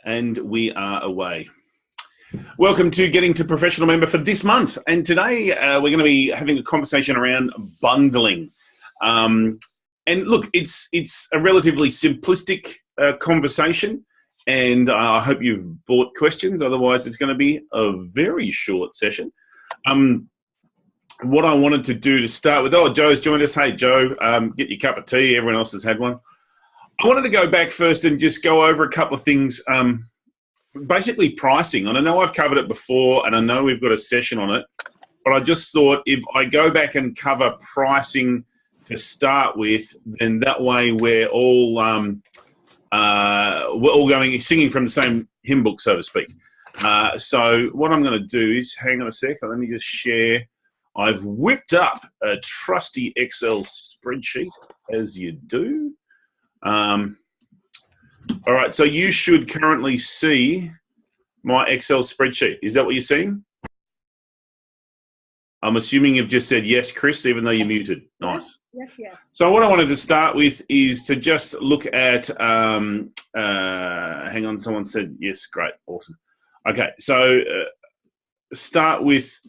And we are away. Welcome to Getting to Professional Member for this month. And today we're going to be having a conversation around bundling. And look, it's a relatively simplistic conversation. And I hope you've brought questions. Otherwise, it's going to be a very short session. What I wanted to do to start with, Joe's joined us. Hey, Joe, get your cup of tea. Everyone else has had one. I wanted to go back first and just go over a couple of things, basically pricing. And I know I've covered it before, and I know we've got a session on it, but I just thought if I go back and cover pricing to start with, then that way we're all going singing from the same hymn book, so to speak. So what I'm going to do is, hang on a sec, let me just share. I've whipped up a trusty Excel spreadsheet, as you do. All right, so you should currently see my Excel spreadsheet. Is that what you're seeing? I'm assuming you've just said yes, Chris, even though you're muted. Nice. Yes. So what I wanted to start with is to just look at, hang on, someone said yes, great, awesome. Okay, so start with,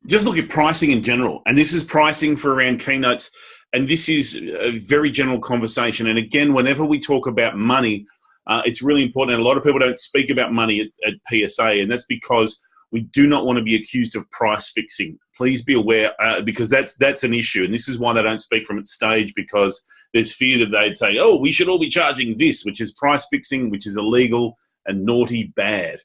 just look at pricing in general. And this is pricing for around keynotes. And this is a very general conversation. And again, whenever we talk about money, it's really important. And a lot of people don't speak about money at PSA. And that's because we do not want to be accused of price fixing. Please be aware, because that's an issue. And this is why they don't speak from its stage, because there's fear that they'd say, oh, we should all be charging this, which is price fixing, which is illegal and naughty, bad.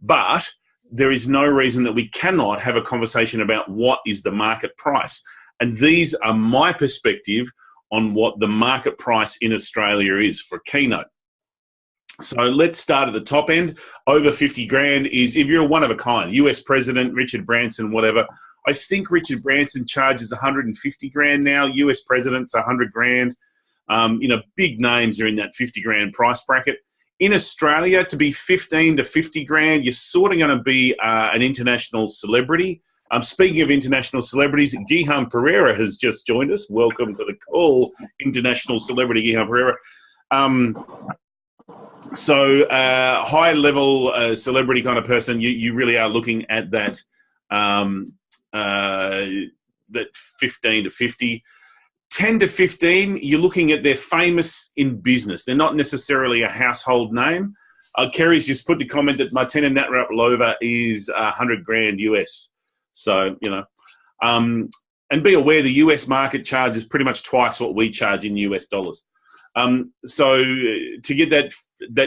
But there is no reason that we cannot have a conversation about what is the market price. And these are my perspective on what the market price in Australia is for keynote. So let's start at the top end. Over 50 grand is, if you're a one of a kind, US President, Richard Branson, whatever. I think Richard Branson charges 150 grand now. US President's 100 grand. Big names are in that 50 grand price bracket. In Australia, to be 15 to 50 grand, you're sort of going to be an international celebrity. Speaking of international celebrities, Guilherme Pereira has just joined us. Welcome to the call, international celebrity Guilherme Pereira. High-level celebrity kind of person, you really are looking at that 15 to 50. 10 to 15, you're looking at they're famous in business. They're not necessarily a household name. Kerry's just put the comment that Martina Navratilova is 100 grand US. So, and be aware the US market charges pretty much twice what we charge in US dollars. So to get that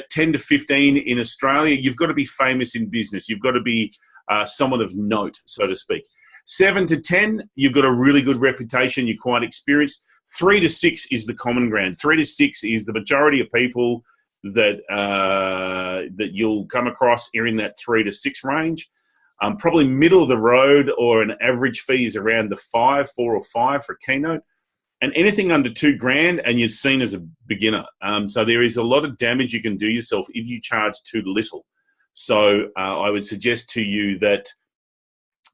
10 to 15 in Australia, you've got to be famous in business. You've got to be someone of note, so to speak. 7 to 10, you've got a really good reputation. You're quite experienced. 3 to 6 is the common ground. 3 to 6 is the majority of people that you'll come across are in that 3 to 6 range. Probably middle of the road or an average fee is around the 4 or 5 for keynote. And anything under 2 grand and you're seen as a beginner. So there is a lot of damage you can do yourself if you charge too little. So I would suggest to you that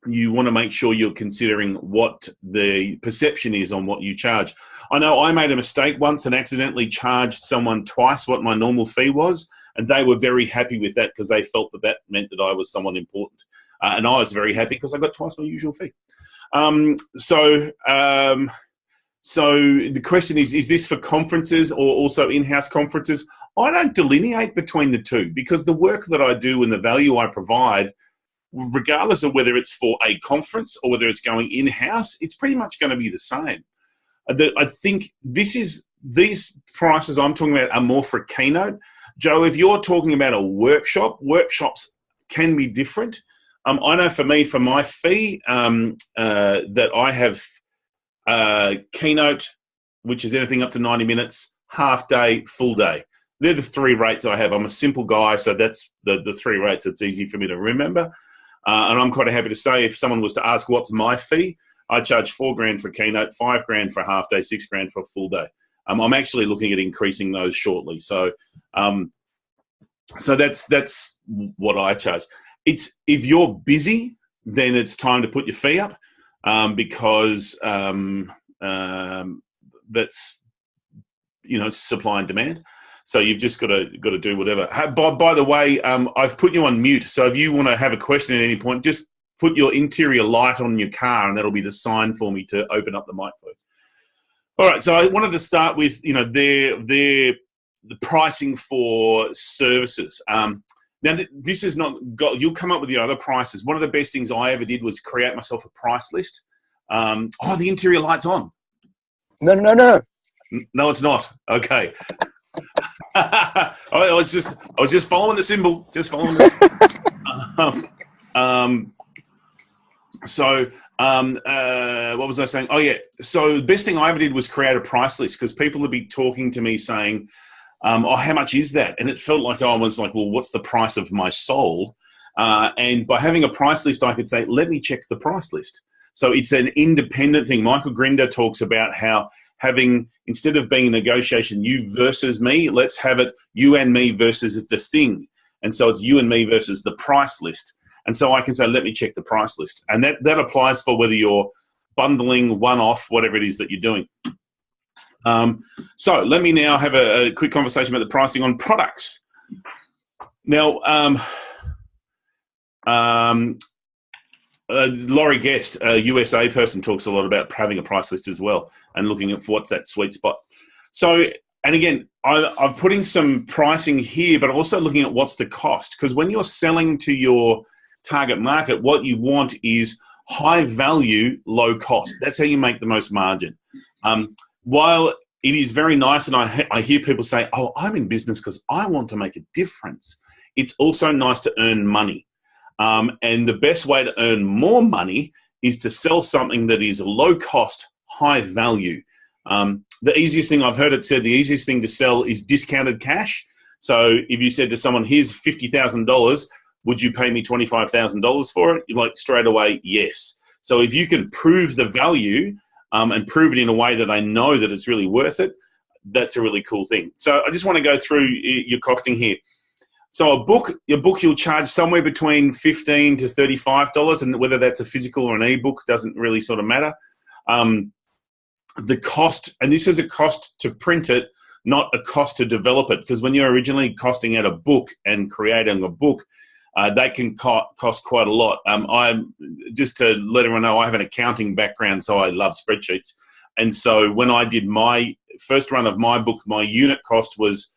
you want to make sure you're considering what the perception is on what you charge. I know I made a mistake once and accidentally charged someone twice what my normal fee was, and they were very happy with that because they felt that meant that I was someone important. And I was very happy because I got twice my usual fee. So the question is this for conferences or also in-house conferences? I don't delineate between the two because the work that I do and the value I provide, regardless of whether it's for a conference or whether it's going in-house, it's pretty much going to be the same. I think these prices I'm talking about are more for keynote. Joe, if you're talking about a workshop, workshops can be different. I know for me, for my fee, that I have keynote, which is anything up to 90 minutes, half day, full day. They're the 3 rates I have. I'm a simple guy, so that's the 3 rates. It's easy for me to remember. And I'm quite happy to say if someone was to ask what's my fee, I charge 4 grand for keynote, 5 grand for a half day, 6 grand for a full day. I'm actually looking at increasing those shortly. So that's what I charge. It's if you're busy, then it's time to put your fee up because that's, it's supply and demand. So you've just got to do whatever. By the way, I've put you on mute. So if you want to have a question at any point, just put your interior light on your car, and that'll be the sign for me to open up the mic for you. All right. So I wanted to start with, the pricing for services. Now, this is not got. You'll come up with your other prices. One of the best things I ever did was create myself a price list. The interior light's on. No. No, it's not. Okay. I was just following the symbol. Just following the what was I saying? Oh, yeah. So the best thing I ever did was create a price list, because people would be talking to me saying, how much is that? And it felt like I was like, well, what's the price of my soul? And by having a price list, I could say, let me check the price list. So it's an independent thing. Michael Grinder talks about how instead of being a negotiation, you versus me, let's have it you and me versus the thing. And so it's you and me versus the price list. And so I can say, let me check the price list. And that applies for whether you're bundling, one-off, whatever it is that you're doing. So let me now have a quick conversation about the pricing on products. Now, Laurie Guest, a USA person, talks a lot about having a price list as well and looking at what's that sweet spot. So, and again, I'm putting some pricing here, but also looking at what's the cost. Because when you're selling to your target market, what you want is high value, low cost. That's how you make the most margin. While it is very nice, and I hear people say, oh, I'm in business because I want to make a difference, it's also nice to earn money. And the best way to earn more money is to sell something that is low cost, high value. The easiest thing I've heard it said, the easiest thing to sell is discounted cash. So if you said to someone, here's $50,000, would you pay me $25,000 for it? You're like, straight away, yes. So if you can prove the value and prove it in a way that they know that it's really worth it, that's a really cool thing. So I just want to go through your costing here. So your book you'll charge somewhere between $15 to $35, and whether that's a physical or an ebook doesn't really sort of matter. The cost, and this is a cost to print it, not a cost to develop it, because when you're originally costing out a book and creating a book, that can cost quite a lot. Just to let everyone know, I have an accounting background, so I love spreadsheets. And so when I did my first run of my book, my unit cost was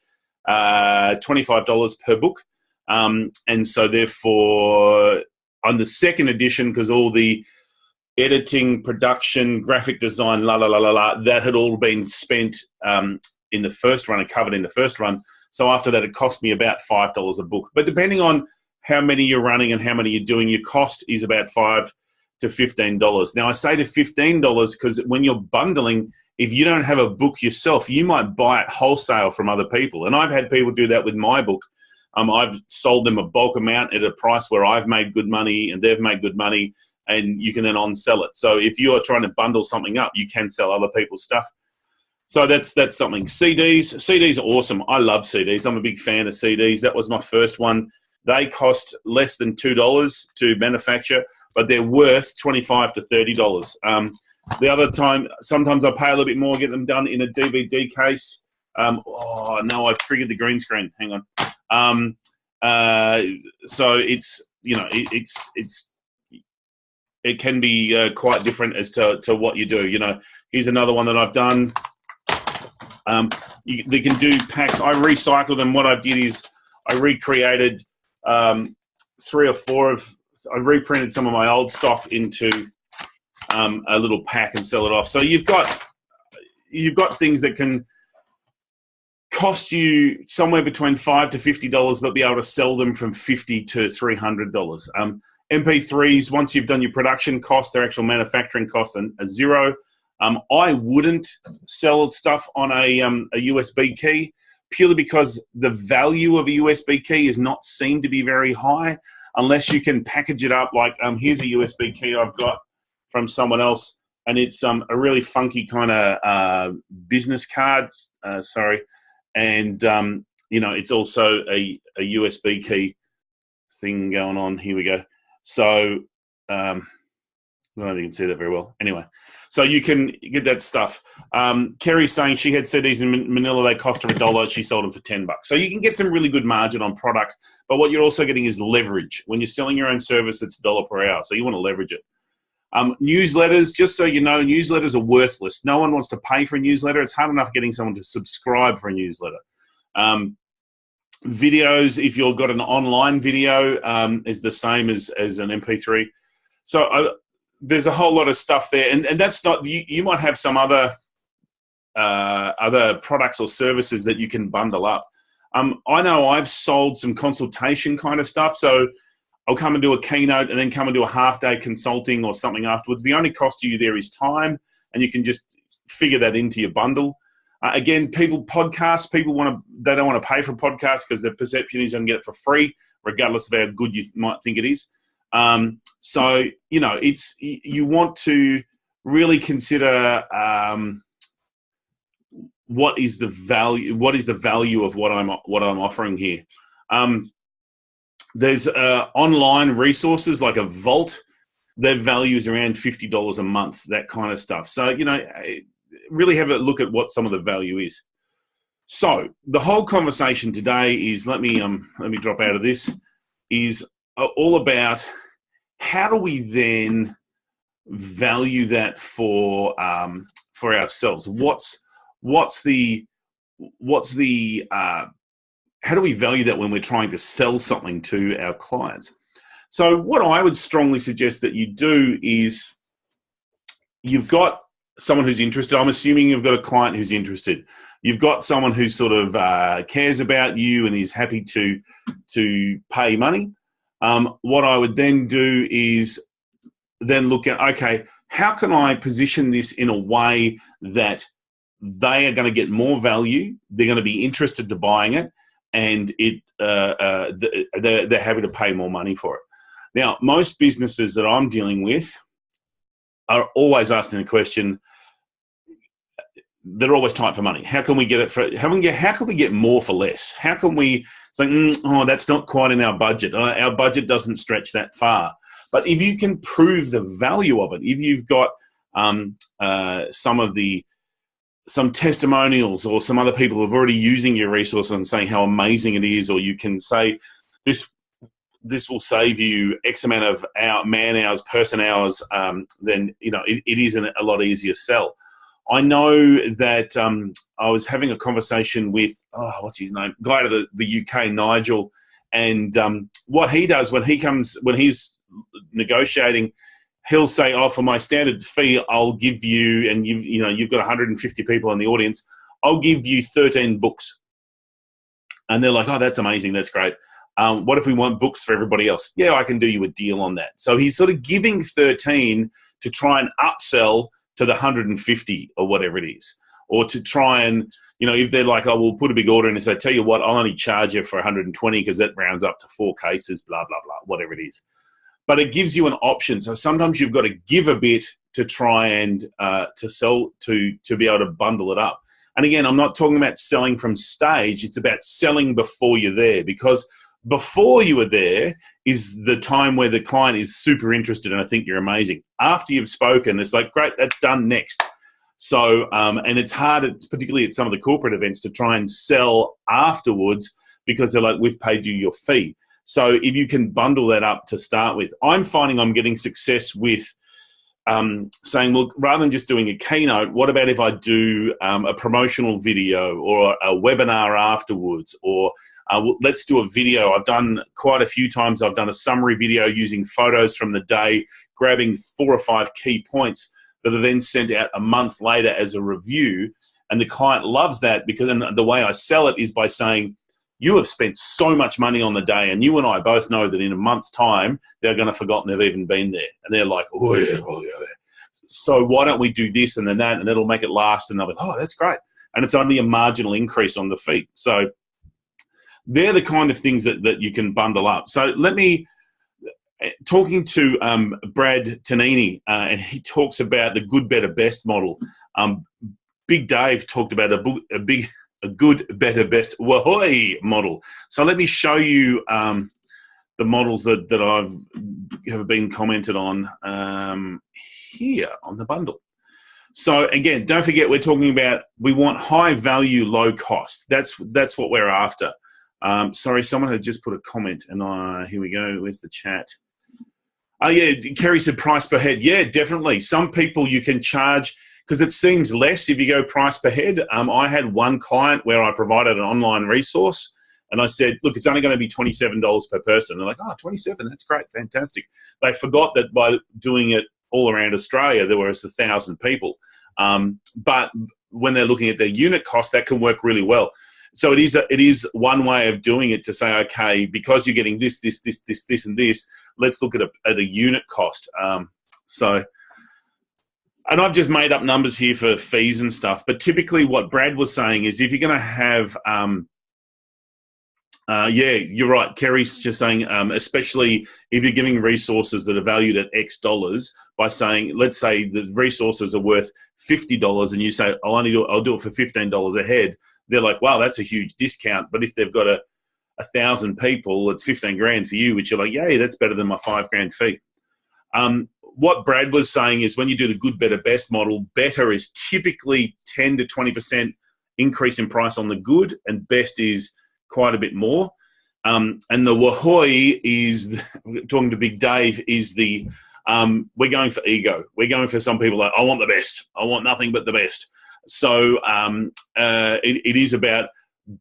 $25 per book. And so therefore, on the second edition, because all the editing, production, graphic design, that had all been spent in the first run and covered in the first run. So after that, it cost me about $5 a book. But depending on how many you're running and how many you're doing, your cost is about $5 to $15. Now, I say to $15 because when you're bundling, if you don't have a book yourself, you might buy it wholesale from other people. And I've had people do that with my book. I've sold them a bulk amount at a price where I've made good money and they've made good money, and you can then on-sell it. So if you're trying to bundle something up, you can sell other people's stuff. So that's something. CDs are awesome. I love CDs. I'm a big fan of CDs. That was my first one. They cost less than $2 to manufacture, but they're worth $25 to $30. The other time, sometimes I pay a little bit more, get them done in a DVD case. Oh no, I've triggered the green screen. Hang on. So it's, it can be quite different as to what you do. Here's another one that I've done. They can do packs. I recycle them. What I did is I recreated 3 or 4 I reprinted some of my old stock into a little pack and sell it off. So you've got things that can cost you somewhere between $5 to $50, but be able to sell them from $50 to $300. MP3s, once you've done your production costs, their actual manufacturing costs are zero. I wouldn't sell stuff on a USB key, purely because the value of a USB key is not seen to be very high unless you can package it up. Like here's a USB key I've got from someone else, and it's a really funky kind of business card. And it's also a USB key thing going on. Here we go. So I don't know if you can see that very well. Anyway, so you can get that stuff. Kerry's saying she had CDs in Manila. They cost her $1. She sold them for $10. So you can get some really good margin on product. But what you're also getting is leverage. When you're selling your own service, it's $1 per hour. So you want to leverage it. Newsletters, just so you know, newsletters are worthless. No one wants to pay for a newsletter. It's hard enough getting someone to subscribe for a newsletter. Videos, if you've got an online video, is the same as an MP3. So there's a whole lot of stuff there, and that's not, you might have some other products or services that you can bundle up. I know I've sold some consultation kind of stuff, so I'll come and do a keynote and then come and do a half-day consulting or something afterwards. The only cost to you there is time, and you can just figure that into your bundle. Again, they don't want to pay for podcasts because the perception is you can get it for free, regardless of how good you might think it is. So, you know, you want to really consider what is the value of what I'm offering here. There's online resources like a Vault. Their value is around $50 a month, that kind of stuff. So, you know, really have a look at what some of the value is. So the whole conversation today is, let me drop out of this, is all about how do we then value that for ourselves? How do we value that when we're trying to sell something to our clients? So what I would strongly suggest that you do is, you've got someone who's interested. I'm assuming you've got a client who's interested. You've got someone who sort of cares about you and is happy to pay money. What I would then do is then look at, okay, how can I position this in a way that they are going to get more value, they're going to be interested to buying it, and they're happy to pay more money for it. Now, most businesses that I'm dealing with are always asking the question, they're always tight for money. How can we get it for, how can we get more for less? How can we say, oh, that's not quite in our budget. Our budget doesn't stretch that far. But if you can prove the value of it, if you've got some testimonials or some other people who are already using your resource and saying how amazing it is, or you can say this will save you X amount of man hours, person hours, then, you know, it is a lot easier sell. I know that I was having a conversation with, what's his name? Guy out of the UK, Nigel, and what he does when he's negotiating, he'll say, oh, for my standard fee, I'll give you, and you've got 150 people in the audience, I'll give you 13 books. And they're like, oh, that's amazing, that's great. What if we want books for everybody else? Yeah, I can do you a deal on that. So he's sort of giving 13 to try and upsell to the 150 or whatever it is. Or to try and, if they're like, oh, we'll put a big order in and say, tell you what, I'll only charge you for 120 because that rounds up to 4 cases, blah, blah, blah, whatever it is. But it gives you an option. So sometimes you've got to give a bit to try and to sell, to be able to bundle it up. And again, I'm not talking about selling from stage. It's about selling before you're there, because before you are there is the time where the client is super interested and I think you're amazing. After you've spoken, it's like, great, that's done, next. So, and it's hard, particularly at some of the corporate events, to try and sell afterwards because they're like, we've paid you your fee. So if you can bundle that up to start with, I'm finding I'm getting success with saying, look, rather than just doing a keynote, what about if I do a promotional video or a webinar afterwards, or let's do a video. I've done quite a few times. I've done a summary video using photos from the day, grabbing 4 or 5 key points that are then sent out a month later as a review. And the client loves that, because the way I sell it is by saying, you have spent so much money on the day, and you and I both know that in a month's time, they're going to have forgotten they've even been there. And they're like, oh yeah. So why don't we do this and then that, and it'll make it last. And they'll be, oh, that's great. And it's only a marginal increase on the fee. So they're the kind of things that you can bundle up. So talking to Brad Tonini, and he talks about the good, better, best model. Big Dave talked about a good, better, best, wahoy model. So let me show you the models that have been commented on here on the bundle. So again, don't forget, we're talking about, we want high value, low cost. That's what we're after. Sorry, someone had just put a comment, and here we go. Where's the chat? Oh yeah, Kerry said price per head. Yeah, definitely. Some people you can charge, because it seems less if you go price per head. I had one client where I provided an online resource, and I said, look, it's only going to be $27 per person. They're like, oh, 27, that's great, fantastic. They forgot that by doing it all around Australia, there was 1,000 people. But when they're looking at their unit cost, that can work really well. So it is one way of doing it, to say, okay, because you're getting this, and this, let's look at a unit cost. And I've just made up numbers here for fees and stuff, but typically what Brad was saying is, if you're going to have, yeah, you're right. Kerry's just saying, especially if you're giving resources that are valued at X dollars, by saying, let's say the resources are worth $50 and you say, I'll do it for $15 a head. They're like, wow, that's a huge discount. But if they've got 1,000 people, it's 15 grand for you, which you're like, yay, that's better than my 5 grand fee. What Brad was saying is, when you do the good, better, best model, better is typically 10 to 20% increase in price on the good, and best is quite a bit more. And the Wahoy is, talking to Big Dave, is the, we're going for ego. We're going for some people like, I want the best. I want nothing but the best. So it is about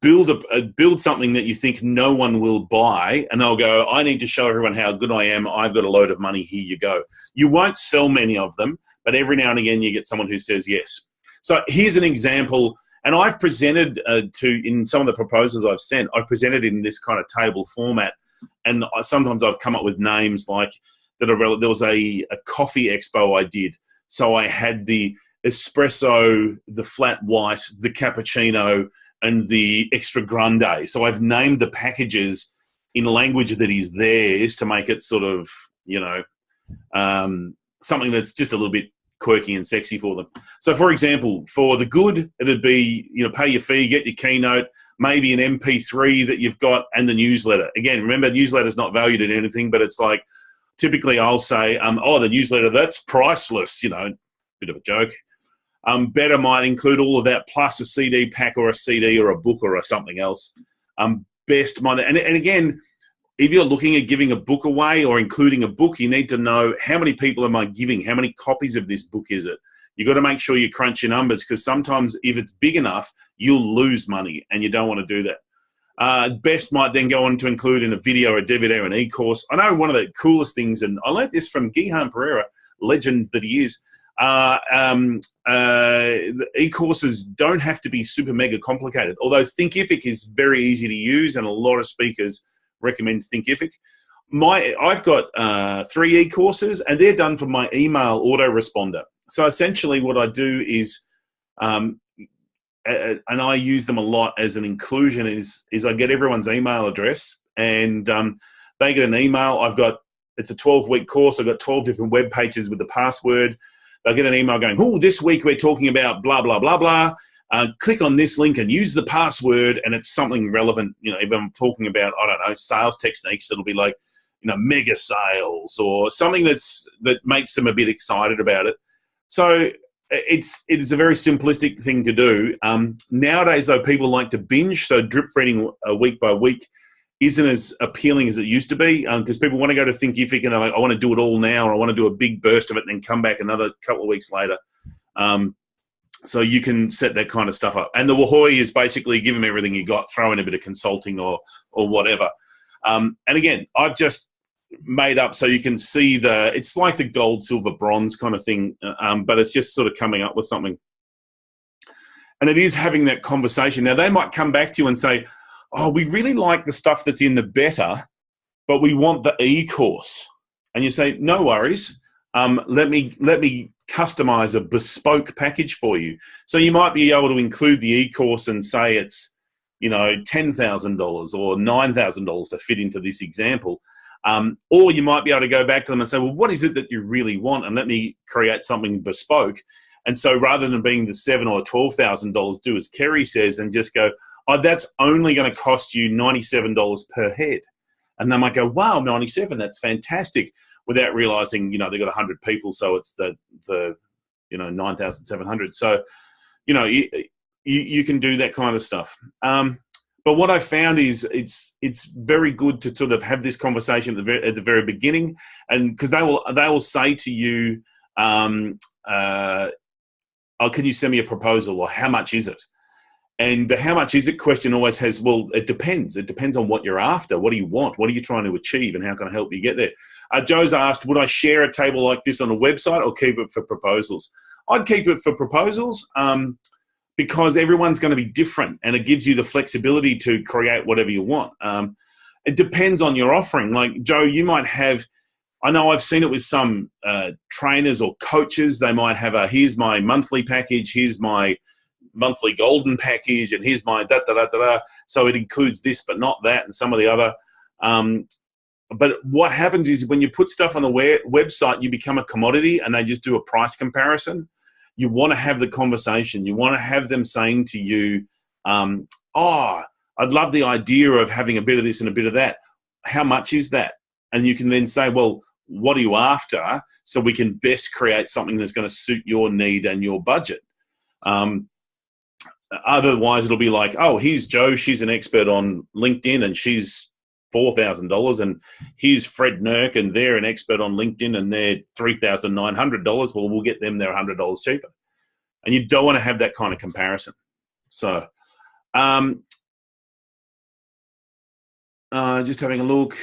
build something that you think no one will buy, and they'll go, I need to show everyone how good I am. I've got a load of money. Here you go. You won't sell many of them, but every now and again you get someone who says yes. So here's an example. And I've presented in some of the proposals I've sent, I've presented in this kind of table format. And sometimes I've come up with names like that are, there was a coffee expo I did. So I had the espresso, the flat white, the cappuccino, and the extra grande. So I've named the packages in language that is theirs to make it sort of, something that's just a little bit quirky and sexy for them. So for example, for the good, it'd be, pay your fee, get your keynote, maybe an MP3 that you've got, and the newsletter. Again, remember, newsletter's not valued at anything, but it's like, typically I'll say, oh, the newsletter, that's priceless, bit of a joke. Better might include all of that plus a CD pack or a CD or a book or something else. Best might, and again, if you're looking at giving a book away or including a book, you need to know, how many people am I giving? How many copies of this book is it? You got to make sure you crunch your numbers, because sometimes if it's big enough, you'll lose money, and you don't want to do that. Best might then go on to include in a video, a DVD, or an e-course. I know one of the coolest things, and I learned this from Gihan Pereira, legend that he is. The e-courses don't have to be super mega complicated, although Thinkific is very easy to use, and a lot of speakers recommend Thinkific. I've got 3 e-courses, and they're done from my email autoresponder. So essentially what I do is, and I use them a lot as an inclusion, is I get everyone's email address, and they get an email. It's a 12-week course. I've got 12 different web pages with the password. They'll get an email going, oh, this week we're talking about blah, blah, blah, blah. Click on this link and use the password, and it's something relevant. If I'm talking about, I don't know, sales techniques, it'll be like, mega sales, or something that makes them a bit excited about it. So it is a very simplistic thing to do. Nowadays, though, people like to binge, so drip feeding week by week isn't as appealing as it used to be, because people want to go to Thinkific and they're like, I want to do it all now, or I want to do a big burst of it and then come back another couple of weeks later. So you can set that kind of stuff up. And the Wahoy is basically give them everything you got, throw in a bit of consulting or whatever. And again, I've just made up so you can see it's like the gold, silver, bronze kind of thing, but it's just sort of coming up with something. And it is having that conversation. Now, they might come back to you and say, oh, we really like the stuff that's in the better, but we want the e-course. And you say, no worries. Let me customize a bespoke package for you. So you might be able to include the e-course and say it's, $10,000 or $9,000 to fit into this example. Or you might be able to go back to them and say, well, what is it that you really want? And let me create something bespoke. And so rather than being the $7,000 or $12,000, do as Kerry says and just go, oh, that's only going to cost you $97 per head. And they might go, wow, 97, that's fantastic, without realizing, they've got 100 people, so it's the 9,700. So, you can do that kind of stuff. But what I found is it's very good to sort of have this conversation at the very beginning, and because they will say to you, oh, can you send me a proposal, or how much is it? And the how much is it question always has, well, it depends. It depends on what you're after. What do you want? What are you trying to achieve? And how can I help you get there? Joe's asked, would I share a table like this on a website or keep it for proposals? I'd keep it for proposals because everyone's going to be different, and it gives you the flexibility to create whatever you want. It depends on your offering. Like, Joe, you might have, I know I've seen it with some trainers or coaches. They might have here's my monthly package, here's my monthly golden package, and here's my da-da-da-da-da. So it includes this but not that, and some of the other. But what happens is when you put stuff on the website, you become a commodity, and they just do a price comparison. You want to have the conversation. You want to have them saying to you, oh, I'd love the idea of having a bit of this and a bit of that. How much is that? And you can then say, well, what are you after? So we can best create something that's going to suit your need and your budget. Otherwise, it'll be like, oh, here's Joe. She's an expert on LinkedIn, and she's $4,000. And here's Fred Nurk, and they're an expert on LinkedIn, and they're $3,900. Well, we'll get them there $100 cheaper. And you don't want to have that kind of comparison. So just having a look.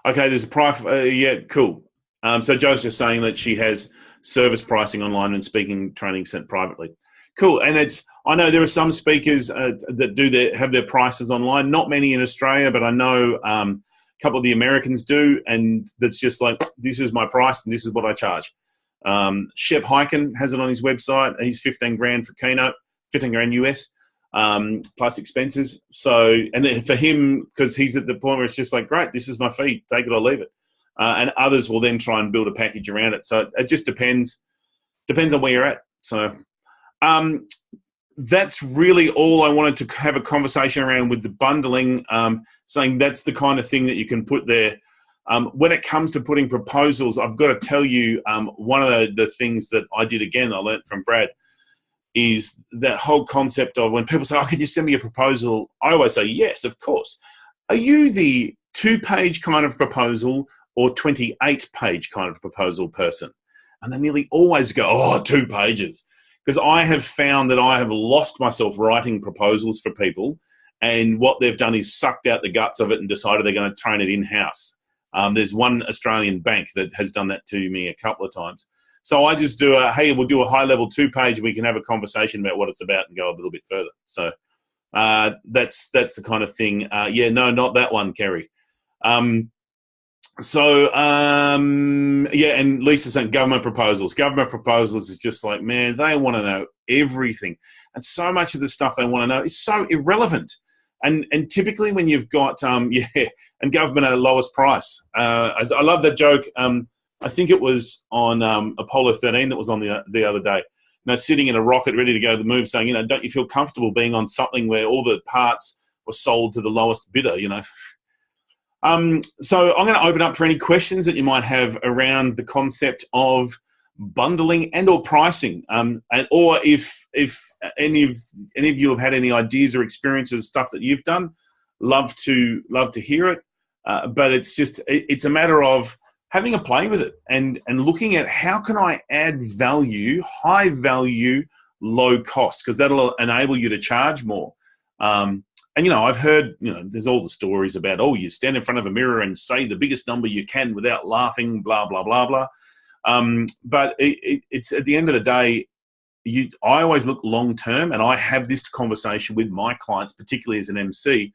Okay, there's a price. Yeah, cool. So Joe's just saying that she has service pricing online and speaking training sent privately. Cool. And I know there are some speakers that have their prices online. Not many in Australia, but I know a couple of the Americans do. And that's just like, this is my price and this is what I charge. Shep Hyken has it on his website. He's 15 grand for keynote, 15 grand US, plus expenses. So, and then for him, because he's at the point where it's just like, great, this is my fee, take it or leave it. And others will then try and build a package around it. So it just depends on where you're at. So that's really all I wanted to have a conversation around with the bundling, saying that's the kind of thing that you can put there. When it comes to putting proposals, I've got to tell you, one of the things that I did, again, I learned from Brad, is that whole concept of when people say, oh, can you send me a proposal? I always say, yes, of course. Are you the 2-page kind of proposal or 28-page kind of proposal person? And they nearly always go, oh, 2 pages. Because I have found that I have lost myself writing proposals for people, and what they've done is sucked out the guts of it and decided they're going to train it in-house. There's one Australian bank that has done that to me a couple of times. So I just do hey, we'll do a high-level 2-page, we can have a conversation about what it's about and go a little bit further. So that's the kind of thing. Yeah, no, not that one, Kerry. Yeah, and Lisa's saying government proposals. Government proposals is just like, man, they want to know everything. And so much of the stuff they want to know is so irrelevant. And typically when you've got, and government at the lowest price. I love that joke. I think it was on Apollo 13 that was on the other day. Sitting in a rocket ready to go to the moon saying, don't you feel comfortable being on something where all the parts were sold to the lowest bidder, So I'm going to open up for any questions that you might have around the concept of bundling and or pricing, or if any of you have had any ideas or experiences, stuff that you've done, love to hear it. But it's a matter of having a play with it and looking at how can I add value, high value, low cost, because that'll enable you to charge more. And, I've heard, there's all the stories about, oh, you stand in front of a mirror and say the biggest number you can without laughing, blah, blah, blah, blah. But it's at the end of the day, I always look long-term, and I have this conversation with my clients, particularly as an MC.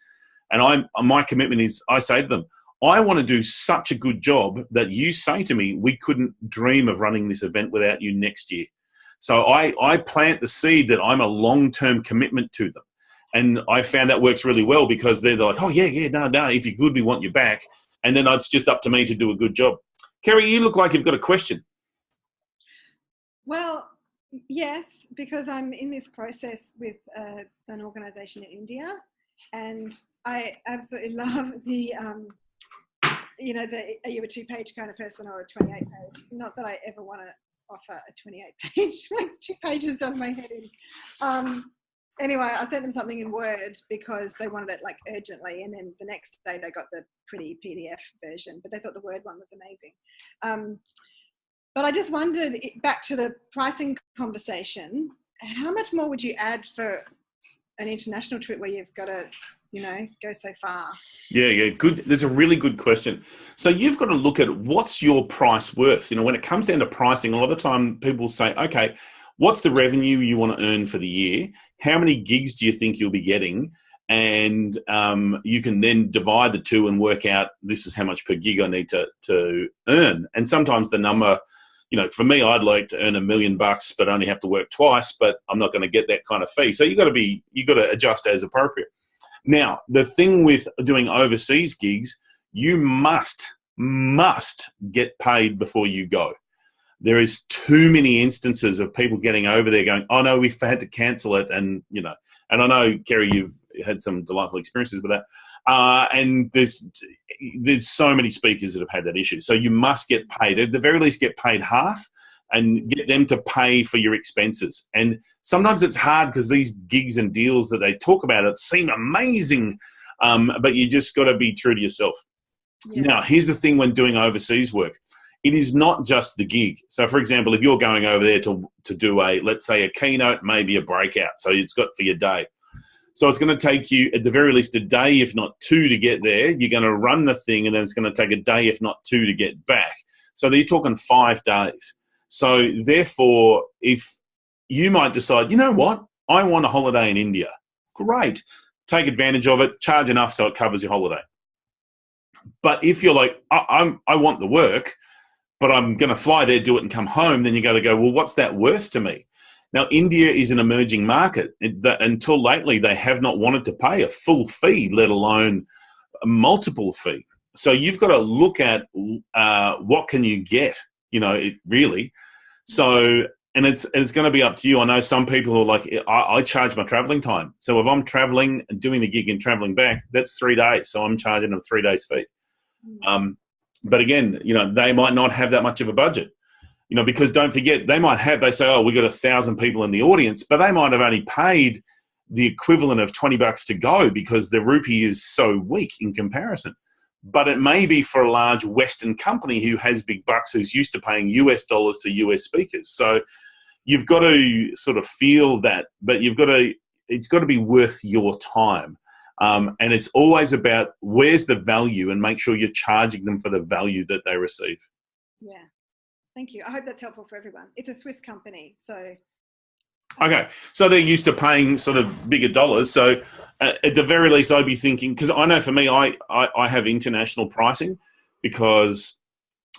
And my commitment is I say to them, I want to do such a good job that you say to me, we couldn't dream of running this event without you next year. So I plant the seed that I'm a long-term commitment to them. And I found that works really well because they're like, oh, yeah, no, if you're good, we want you back. And then it's just up to me to do a good job. Kerry, you look like you've got a question. Well, yes, because I'm in this process with an organisation in India, and I absolutely love the you know, are you a 2-page kind of person or a 28-page? Not that I ever want to offer a 28-page, like 2 pages does my head in. Anyway, I sent them something in Word because they wanted it like urgently, and then the next day they got the pretty PDF version, but they thought the Word one was amazing. But I just wondered, back to the pricing conversation, how much more would you add for an international trip where you've got to, you know, go so far? Yeah, good. There's a really good question. So you've got to look at what's your price worth. You know, when it comes down to pricing, a lot of the time people say, okay, what's the revenue you want to earn for the year? How many gigs do you think you'll be getting? And you can then divide the two and work out, this is how much per gig I need to earn. And sometimes the number, you know, for me, I'd like to earn $1 million, but only have to work twice, but I'm not going to get that kind of fee. So you've got to adjust as appropriate. Now, the thing with doing overseas gigs, you must get paid before you go. There is too many instances of people getting over there going, oh no, we've had to cancel it. And, you know, and I know, Kerry, you've had some delightful experiences with that. And there's so many speakers that have had that issue. So you must get paid. At the very least, get paid half and get them to pay for your expenses. And sometimes it's hard because these gigs and deals that they talk about, it seem amazing, but you just got to be true to yourself. Yeah. Now, here's the thing when doing overseas work. It is not just the gig. So, for example, if you're going over there to do let's say a keynote, maybe a breakout, so it's got for your day. So it's going to take you at the very least a day, if not 2, to get there. You're going to run the thing, and then it's going to take a day, if not 2, to get back. So you're talking 5 days. So therefore, if you might decide, you know what, I want a holiday in India, great. Take advantage of it, charge enough so it covers your holiday. But if you're like, I want the work, but I'm going to fly there, do it, and come home, then you got to go, well, what's that worth to me? Now, India is an emerging market. Until lately, they have not wanted to pay a full fee, let alone a multiple fee. So you've got to look at what can you get, you know, really. So, and it's going to be up to you. I know some people are like, I charge my traveling time. So if I'm traveling and doing the gig and traveling back, that's 3 days. So I'm charging them 3 days fee. But again, you know, they might not have that much of a budget, you know, because don't forget, they say, oh, we got 1,000 people in the audience, but they might have only paid the equivalent of $20 to go because the rupee is so weak in comparison. But it may be for a large Western company who has big bucks, who's used to paying US dollars to US speakers. So you've got to sort of feel that, but it's got to be worth your time. And it's always about where's the value, and make sure you're charging them for the value that they receive. Yeah. Thank you. I hope that's helpful for everyone. It's a Swiss company, so. Okay. So they're used to paying sort of bigger dollars. So at the very least, I'd be thinking, because I know for me, I have international pricing, because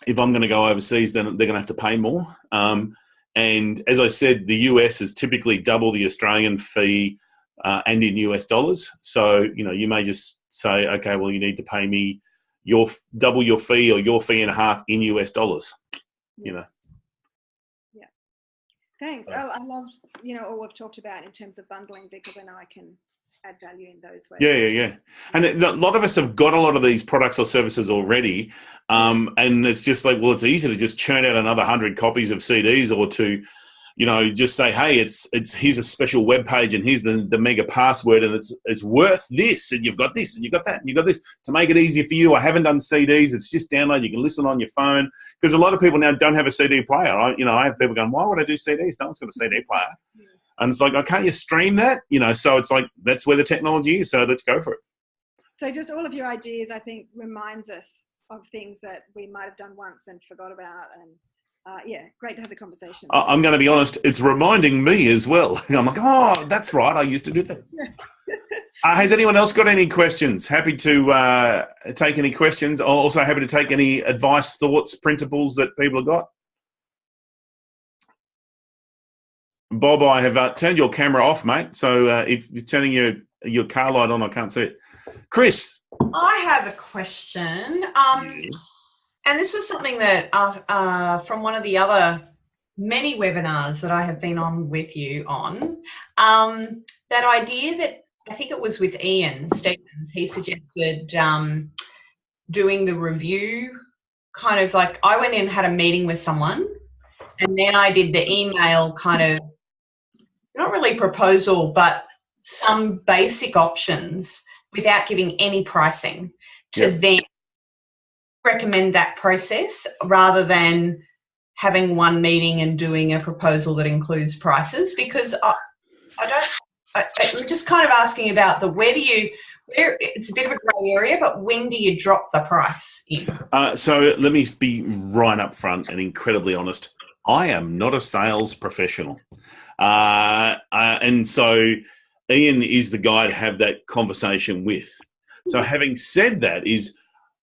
if I'm going to go overseas, then they're going to have to pay more. And as I said, the US is typically double the Australian fee and in US dollars. So, you know, you may just say, okay, well, you need to pay me double your fee or your fee and a half in US dollars, you know. Yeah. Thanks. I love, you know, all we've talked about in terms of bundling, because I know I can add value in those ways. Yeah. And a lot of us have got a lot of these products or services already. And it's just like, well, it's easy to just churn out another 100 copies of CDs, or to, you know, just say, hey, it's here's a special web page, and here's the mega password, and it's worth this, and you've got this, and you've got that, and you've got this, to make it easier for you. I haven't done CDs. It's just download. You can listen on your phone, because a lot of people now don't have a CD player. I have people going, why would I do CDs? No one's got a CD player. Yeah. And it's like, oh, can't you stream that? You know, so it's like, that's where the technology is. So let's go for it. So just all of your ideas, I think, reminds us of things that we might have done once and forgot about. And yeah, great to have the conversation. I'm going to be honest, it's reminding me as well. I'm like, oh, that's right, I used to do that. Has anyone else got any questions? Happy to take any questions. Also happy to take any advice, thoughts, principles that people have got. Bob, I have turned your camera off, mate. So if you're turning your car light on, I can't see it. Chris. I have a question. And this was something that from one of the other many webinars that I have been on with you on, that idea that, I think it was with Ian Stevens, he suggested doing the review, kind of like I went in and had a meeting with someone, and then I did the email kind of, not really proposal, but some basic options without giving any pricing to then recommend that process rather than having one meeting and doing a proposal that includes prices, because I'm just kind of asking about where it's a bit of a grey area, but when do you drop the price in? So let me be right up front and incredibly honest. I am not a sales professional. And so Ian is the guy to have that conversation with. So having said that, is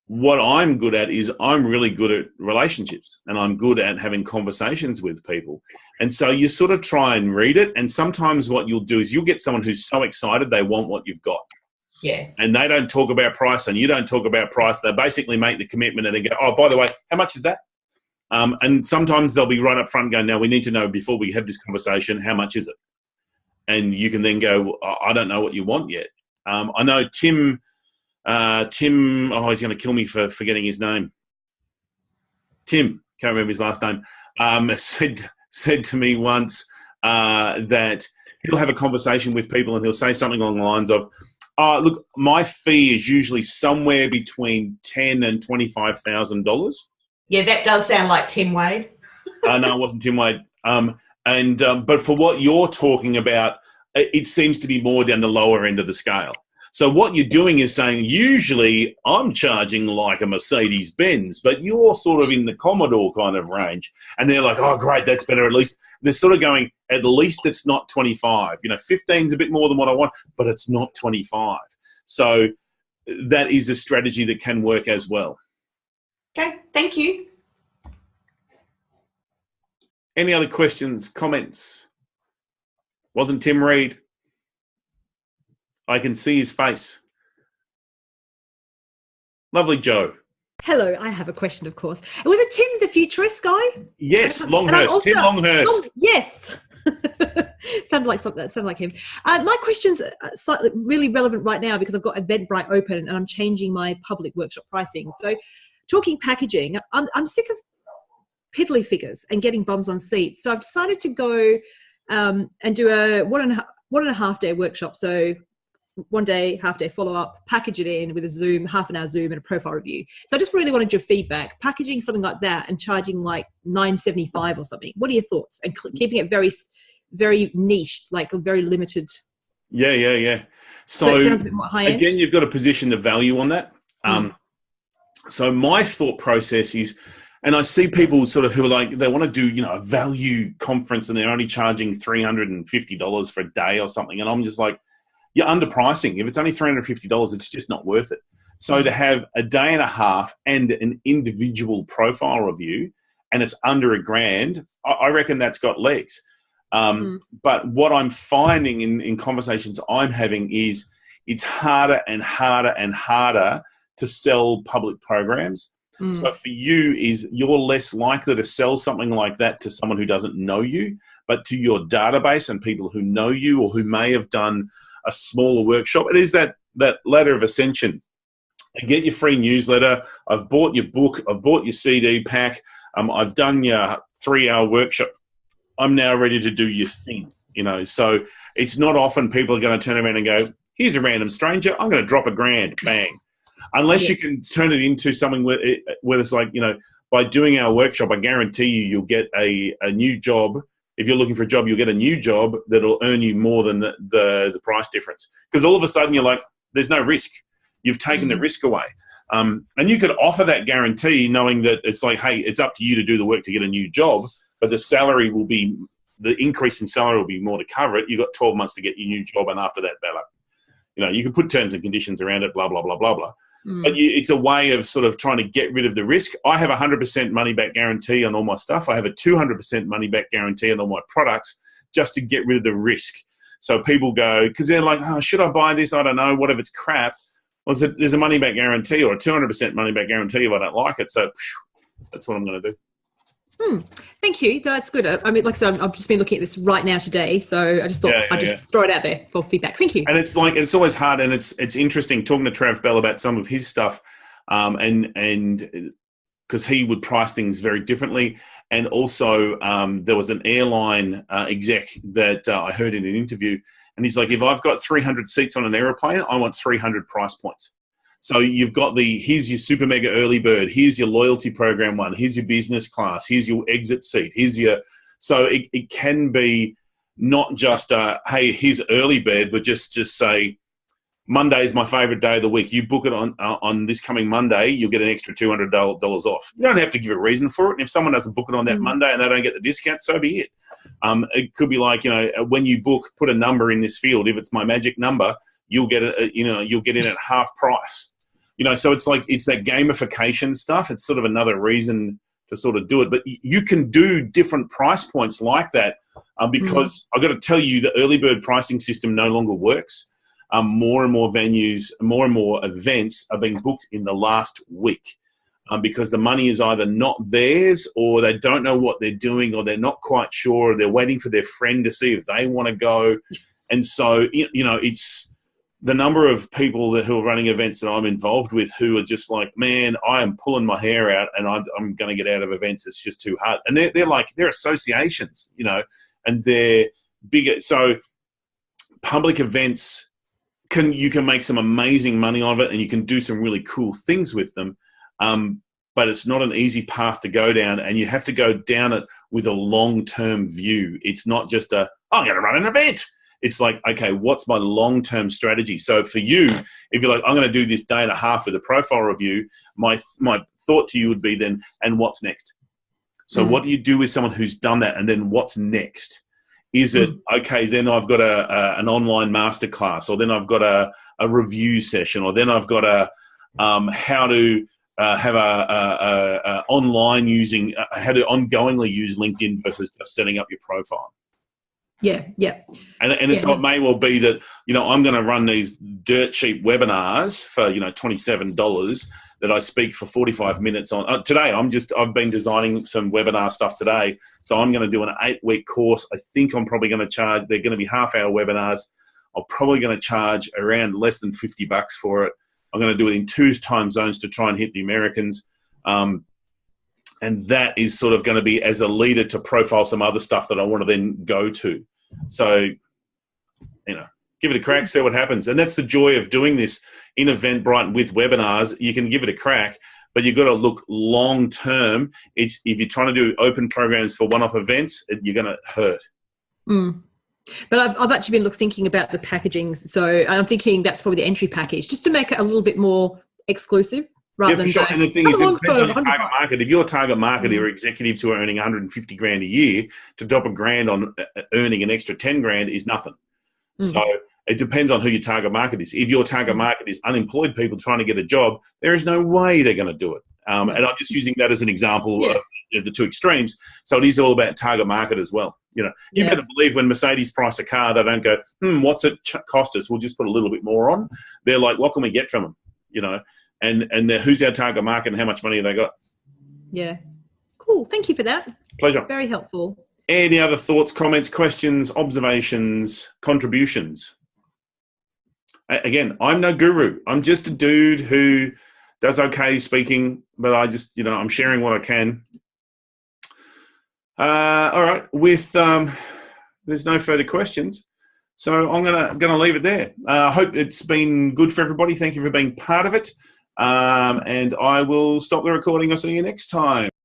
what I'm good at is I'm really good at relationships, and I'm good at having conversations with people. And so you sort of try and read it. And sometimes what you'll do is you'll get someone who's so excited they want what you've got. Yeah. And they don't talk about price and you don't talk about price. They basically make the commitment and then go, oh, by the way, how much is that? And sometimes they'll be right up front going, no, we need to know before we have this conversation, how much is it? And you can then go, I don't know what you want yet. I know Tim, he's going to kill me for forgetting his name. Tim, can't remember his last name, said to me once that he'll have a conversation with people and he'll say something along the lines of, look, my fee is usually somewhere between $10,000 and $25,000. Yeah, that does sound like Tim Wade. No, it wasn't Tim Wade. But for what you're talking about, it seems to be more down the lower end of the scale. So what you're doing is saying, usually I'm charging like a Mercedes-Benz, but you're sort of in the Commodore kind of range. And they're like, oh, great, that's better. At least they're sort of going, at least it's not 25. 15's a bit more than what I want, but it's not 25. So that is a strategy that can work as well. Okay, thank you. Any other questions, comments? Wasn't Tim Reed? I can see his face. Lovely Joe. Hello, I have a question, of course. Was it Tim the Futurist guy? Yes, Longhurst. Tim Longhurst. Yes. sounded like him. My question's slightly really relevant right now because I've got Eventbrite open and I'm changing my public workshop pricing. So talking packaging, I'm sick of piddly figures and getting bums on seats. So I've decided to go and do a one and a half day workshop. So 1 day, half day follow-up, package it in with a Zoom, half an hour Zoom and a profile review. So I just really wanted your feedback, packaging something like that and charging like $9.75 or something. What are your thoughts? And keeping it very, very niche, like a very limited. Yeah. So it sounds a bit more high end. Again, you've got to position the value on that. So my thought process is, and I see people sort of who are like, they want to do, a value conference and they're only charging $350 for a day or something. And I'm just like, you're underpricing. If it's only $350, it's just not worth it. So to have a day and a half and an individual profile review and it's under $1,000, I reckon that's got legs. But what I'm finding in conversations I'm having is it's harder and harder and harder to sell public programs. So for you you're less likely to sell something like that to someone who doesn't know you, but to your database and people who know you or who may have done a smaller workshop. It is that ladder of ascension. You get your free newsletter. I've bought your book. I've bought your CD pack. I've done your 3-hour workshop. I'm now ready to do your thing. So it's not often people are going to turn around and go, here's a random stranger. I'm going to drop $1,000, bang. Unless you can turn it into something where it's like, by doing our workshop, I guarantee you'll get a new job. If you're looking for a job, you'll get a new job that'll earn you more than the price difference. Because all of a sudden you're like, there's no risk. You've taken the risk away. And you could offer that guarantee knowing that it's like, hey, it's up to you to do the work to get a new job, but the increase in salary will be more to cover it. You've got 12 months to get your new job, and after that, better. You can put terms and conditions around it, blah, blah, blah, blah, blah. But it's a way of sort of trying to get rid of the risk. I have a 100% money back guarantee on all my stuff. I have a 200% money back guarantee on all my products just to get rid of the risk. So people go, because they're like, oh, should I buy this? I don't know. What if it's crap? Well, there's a money back guarantee or a 200% money back guarantee if I don't like it. So that's what I'm going to do. Thank you. That's good. I mean, like I said, I've just been looking at this right now today, so I just thought I'd just throw it out there for feedback. Thank you. And it's always hard, and it's interesting talking to Trav Bell about some of his stuff. and because he would price things very differently. And also there was an airline exec that I heard in an interview, and he's like, if I've got 300 seats on an aeroplane, I want 300 price points. So you've got here's your super mega early bird, here's your loyalty program one, here's your business class, here's your exit seat, so it can be not just hey, here's early bird, but just say, Monday is my favorite day of the week. You book it on this coming Monday, you'll get an extra $200 off. You don't have to give a reason for it. And if someone doesn't book it on that Monday and they don't get the discount, so be it. It could be like, when you book, put a number in this field. If it's my magic number, you'll get it. You'll get in at half price. So it's that gamification stuff. It's sort of another reason to sort of do it. But you can do different price points like that because I've got to tell you, the early bird pricing system no longer works. More and more venues, more and more events are being booked in the last week because the money is either not theirs, or they don't know what they're doing, or they're not quite sure. Or they're waiting for their friend to see if they want to go. And so, it's the number of people who are running events that I'm involved with who are just like, man, I am pulling my hair out and I'm going to get out of events. It's just too hard. And they're associations, and they're bigger. So public events, you can make some amazing money of it, and you can do some really cool things with them. But it's not an easy path to go down, and you have to go down it with a long-term view. It's not just I'm going to run an event. It's like, okay, what's my long-term strategy? So for you, if you're like, I'm going to do this day and a half with a profile review, my thought to you would be then, and what's next? So what do you do with someone who's done that, and then what's next? Is it, okay, then I've got an online masterclass, or then I've got a review session, or then I've got how to have online using, how to ongoingly use LinkedIn versus just setting up your profile. Yeah. And so it may well be that, I'm going to run these dirt cheap webinars for, $27 that I speak for 45 minutes on. Today, I've been designing some webinar stuff today. So I'm going to do an 8-week course. I think I'm probably going to charge, they're going to be half-hour webinars. I'm probably going to charge around less than $50 for it. I'm going to do it in 2 time zones to try and hit the Americans. And that is sort of going to be as a leader to profile some other stuff that I want to then go to. So, give it a crack, see what happens. And that's the joy of doing this in Eventbrite with webinars. You can give it a crack, but you've got to look long term. If you're trying to do open programs for one-off events, you're going to hurt. But I've actually been thinking about the packaging. So I'm thinking that's probably the entry package, just to make it a little bit more exclusive. Yeah, for sure. And the thing is, it depends on your target market. If your target market are executives who are earning $150,000 a year, to drop $1,000 on earning an extra $10,000 is nothing. So it depends on who your target market is. If your target market is unemployed people trying to get a job, there is no way they're going to do it. And I'm just using that as an example of the two extremes. So it is all about target market as well. You better believe when Mercedes price a car, they don't go, what's it cost us? We'll just put a little bit more on. They're like, what can we get from them? And who's our target market and how much money have they got? Yeah. Cool. Thank you for that. Pleasure. Very helpful. Any other thoughts, comments, questions, observations, contributions? Again, I'm no guru. I'm just a dude who does okay speaking, but I just, I'm sharing what I can. All right. With there's no further questions, so I'm gonna leave it there. I hope it's been good for everybody. Thank you for being part of it. And I will stop the recording. I'll see you next time.